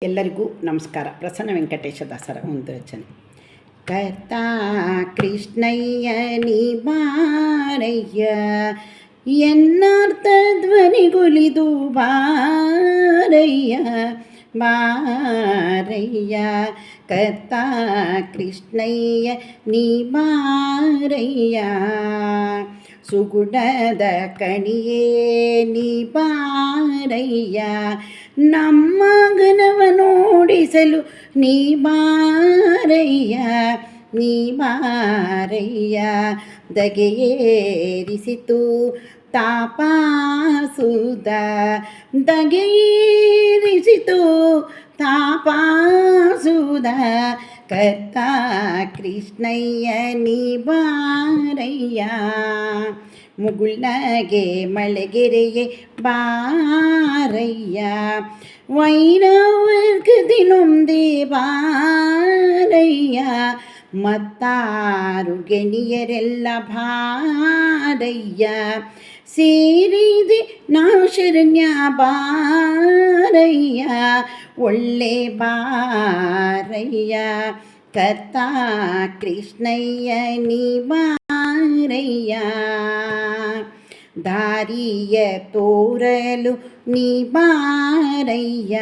ಎಲ್ಲರಿಗೂ ನಮಸ್ಕಾರ. ಪ್ರಸನ್ನ ವೆಂಕಟೇಶ ದಾಸರ ಒಂದು ರಚನೆ. ಕರ್ತಾ ಕೃಷ್ಣಯ್ಯ ನೀ ಬಾರಯ್ಯ, ಎನ್ನರ್ಥ ಧ್ವನಿಗುಲಿದು ಬಾರಯ್ಯ ಬಾರಯ್ಯ. ಕರ್ತಾ ಕೃಷ್ಣಯ್ಯ ನೀ ಬಾರಯ್ಯ, ಸುಗುಣದ ಕಣಿಯೇ ನೀ ಬಾರಯ್ಯ. ನಮ್ಮ ಗನವನೋಡಿಸಲು ನೀ ಬಾರಯ್ಯ ನೀ ಬಾರಯ್ಯ. ದಗೆಯೇರಿಸಿತು ತಾಪಾಸುದ, ದಗೆಯೇರಿಸಿತು ತಾಪಾಸುದ. ಕರ್ತಾ ಕೃಷ್ಣಯ್ಯ ನೀ ಬಾರಯ್ಯ, ಮುಗುಳ್ನಗೆ ಮಳೆಗೆರೆಯೇ ಬಾರಯ್ಯ. ವೈರವರ್ಗದಿ ನೊಂದೇ ಬಾರಯ್ಯ, ಮತ್ತಾರು ಗೆಣಿಯರೆಲ್ಲ ಬಾರಯ್ಯ. ಸೇರಿದೆ ನಾವು ಶರಣ್ಯ ಬಾರಯ್ಯ, ಒಳ್ಳೆ ಬಾರಯ್ಯ. ಕರ್ತಾ ಕೃಷ್ಣಯ್ಯ ನೀ ಬಾರಯ್ಯ, ದಾರಿಯ ತೋರಲು ನೀ ಬಾರಯ್ಯ.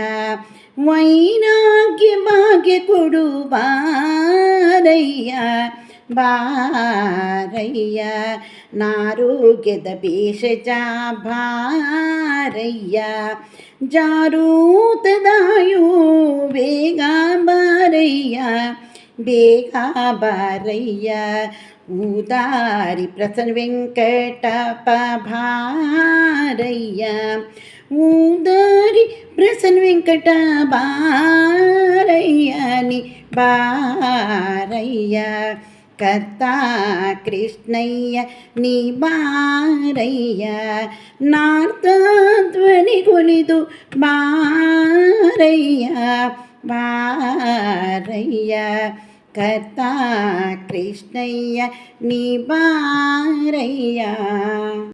ವೈರಾಗ್ಯ ಭಾಗ್ಯ ಕೊಡು ಬಾರಯ್ಯ ಬಾರಯ್ಯ. ನಾರೋಗ್ಯದ ಭೇಷಜ ಬಾರಯ್ಯ, ಜಾರೂತದಾಯು ಬೇಗ ಬಾರಯ್ಯ ಬೇಗ ಬಾರಯ್ಯ. ಊದಾರಿ ಪ್ರಸನ್ನ ವೆಂಕಟಪ್ಪ ಬಾರಯ್ಯ, ಊದಾರಿ ಪ್ರಸನ್ನ ವೆಂಕಟ ಬಾರಯ್ಯ ನೀ ಬಾರಯ್ಯ. ಕರ್ತಾ ಕೃಷ್ಣಯ್ಯ ನೀ ಬಾರಯ್ಯ, ನಾರ್ಥ ಧ್ವನಿಗುಲಿದು ಬಾರಯ್ಯ ಬಾರಯ್ಯ. ಕರ್ತಾ ಕೃಷ್ಣಯ್ಯ ನೀ ಬಾರಯ್ಯ.